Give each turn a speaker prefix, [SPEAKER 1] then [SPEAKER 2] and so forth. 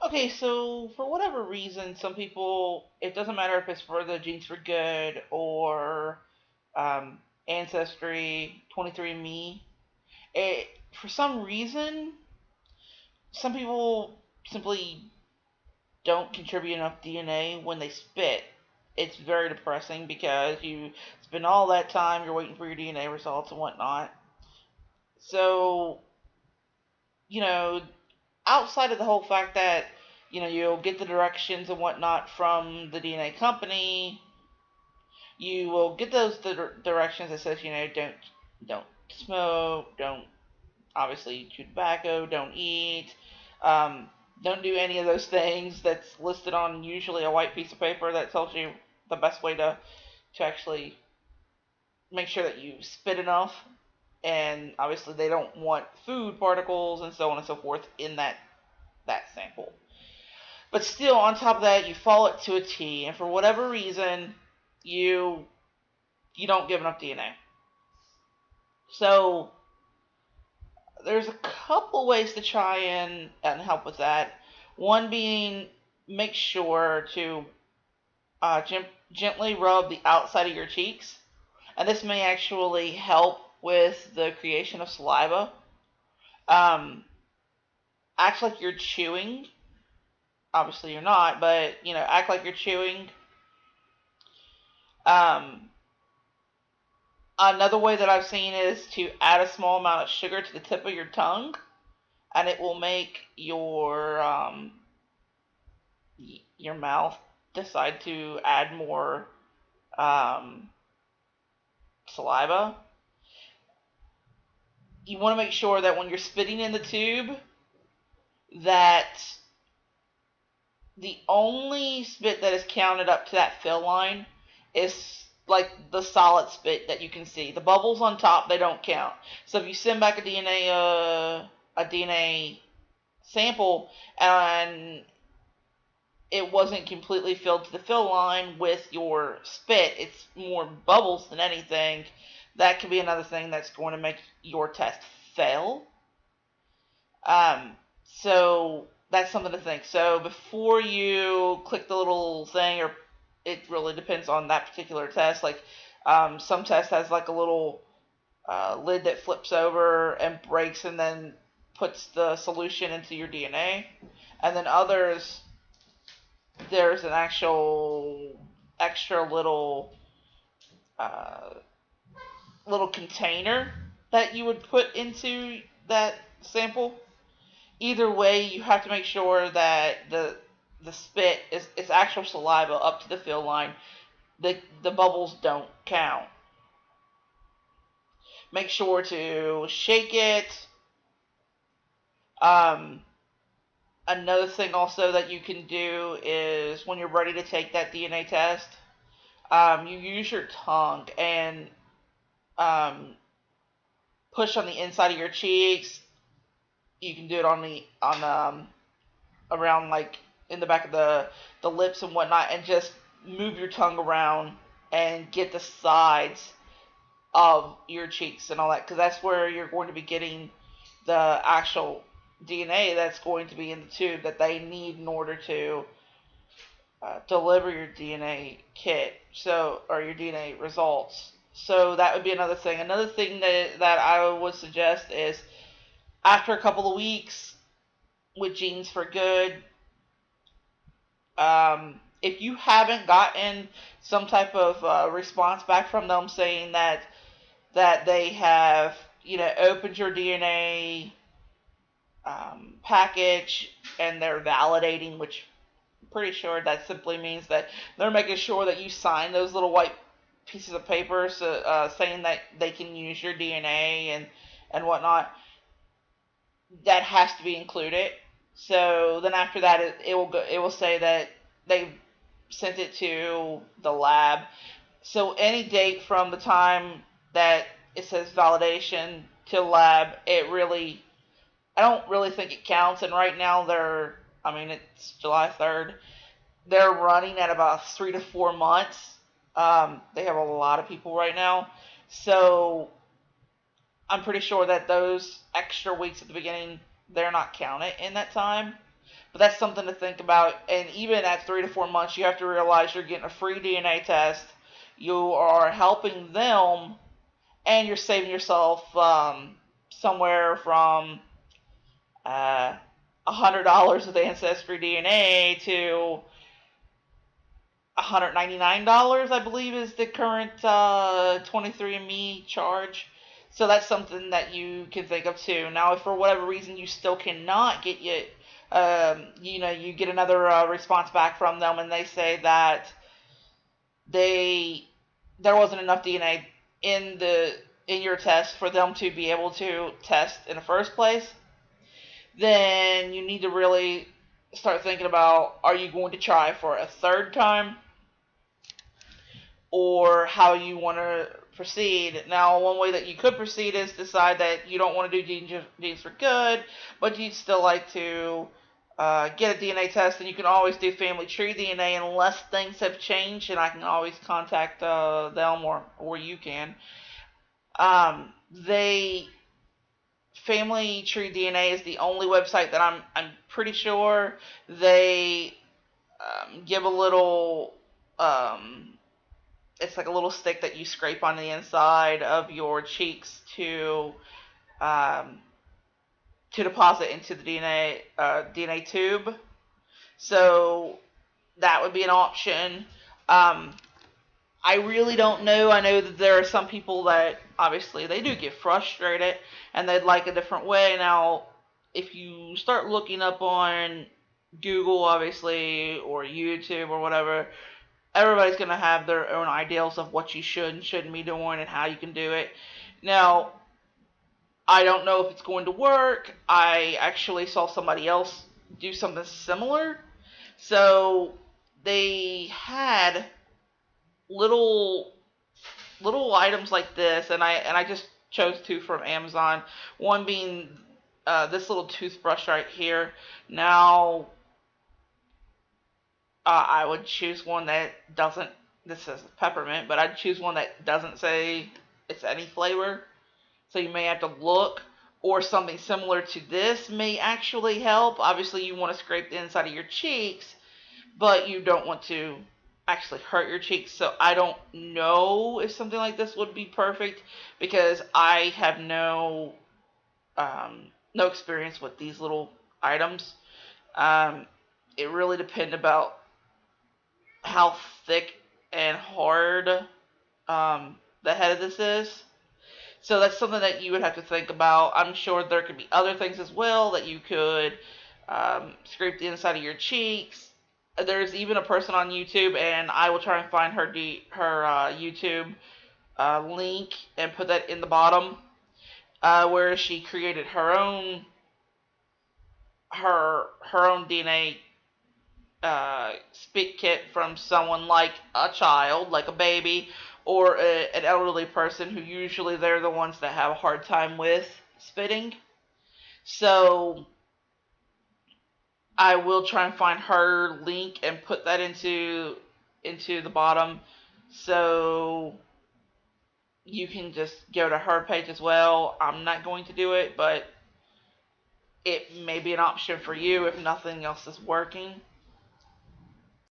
[SPEAKER 1] Okay, so for whatever reason, some people, it doesn't matter if it's for the Genes for Good or um, Ancestry, 23andMe. For some reason, some people simply don't contribute enough DNA when they spit. It's very depressing because you spend all that time, you're waiting for your DNA results and whatnot. So, you know, outside of the whole fact that, you'll get the directions and whatnot from the DNA company, you will get those directions that says, don't smoke, don't obviously chew tobacco, don't eat, um, don't do any of those things that's listed on usually a white piece of paper that tells you the best way to actually make sure that you spit enough. And obviously they don't want food particles and so on and so forth in that sample. But still, on top of that, you follow it to a T, and for whatever reason, you you don't give enough DNA. So there's a couple ways to try and help with that. One being make sure to gently rub the outside of your cheeks, and this may actually help with the creation of saliva. Um, Act like you're chewing. Obviously, you're not, but act like you're chewing. Um, Another way that I've seen is to add a small amount of sugar to the tip of your tongue, and it will make your mouth decide to add more um, saliva. You want to make sure that when you're spitting in the tube, that the only spit that is counted up to that fill line is like the solid spit that you can see. The bubbles on top, they don't count. So if you send back a DNA sample and it wasn't completely filled to the fill line with your spit, it's more bubbles than anything. That could be another thing that's going to make your test fail. So that's something to think. So before you click the little thing, or it really depends on that particular test. Like some test has like a little lid that flips over and breaks, and then puts the solution into your DNA. And then others, there's an actual extra uh, little container that you would put into that sample. Either way, you have to make sure that the spit is it's actual saliva up to the fill line. The bubbles don't count. Make sure to shake it. Um, Another thing also that you can do is when you're ready to take that DNA test, you use your tongue and um, push on the inside of your cheeks. You can do it on around like in the back of the lips and whatnot, and just move your tongue around and get the sides of your cheeks and all that, because that's where you're going to be getting the actual DNA that's going to be in the tube that they need in order to deliver your DNA kit, or your DNA results. So that would be another thing. Another thing that I would suggest is after a couple of weeks with Genes for Good, if you haven't gotten some type of response back from them saying that they have opened your DNA package and they're validating, which I'm pretty sure that simply means that they're making sure that you sign those little white pieces of paper, saying that they can use your DNA and whatnot. That has to be included. So then after that, it will say that they sent it to the lab. So any date from the time that it says validation to lab, I don't really think it counts. And right now it's July 3rd. They're running at about 3 to 4 months. They have a lot of people right now. So I'm pretty sure that those extra weeks at the beginning, they're not counted in that time. But that's something to think about. And even at 3 to 4 months, you have to realize you're getting a free DNA test. You are helping them, and you're saving yourself somewhere from uh, $100 with Ancestry DNA to $199, I believe, is the current 23andMe charge. So that's something that you can think of too. Now, if for whatever reason you still cannot get it, you get another response back from them, and they say that they there wasn't enough DNA in your test for them to be able to test in the first place, then you need to really start thinking about, are you going to try for a third time, or how you want to proceed. Now, one way that you could proceed is decide that you don't want to do genes for good, but you'd still like to get a DNA test, and you can always do family tree DNA unless things have changed, and I can always contact them, or you can. They Family Tree DNA is the only website that I'm pretty sure they give a little. It's like a little stick that you scrape on the inside of your cheeks um, to deposit into the DNA tube. So that would be an option. I really don't know. I know that there are some people that obviously they do get frustrated and they'd like a different way. Now, if you start looking up on Google, obviously, or YouTube or whatever, everybody's going to have their own ideals of what you should and shouldn't be doing and how you can do it. Now, I don't know if it's going to work. I actually saw somebody else do something similar. So they had little items like this, and I just chose two from Amazon. One being this little toothbrush right here. Now, I would choose one that doesn't. This says peppermint, but I'd choose one that doesn't say it's any flavor. So you may have to look, or something similar to this may actually help. Obviously, you want to scrape the inside of your cheeks, but you don't want to actually hurt your cheeks. So I don't know if something like this would be perfect, because I have no experience with these little items. It really depends about how thick and hard the head of this is. So that's something that you would have to think about. I'm sure there could be other things as well that you could scrape the inside of your cheeks. There's even a person on YouTube, and I will try and find her YouTube link and put that in the bottom, where she created her own DNA spit kit from someone like a child, like a baby, or an elderly person who usually they're the ones that have a hard time with spitting. So I will try and find her link and put that into the bottom, so you can just go to her page as well. I'm not going to do it, but it may be an option for you if nothing else is working.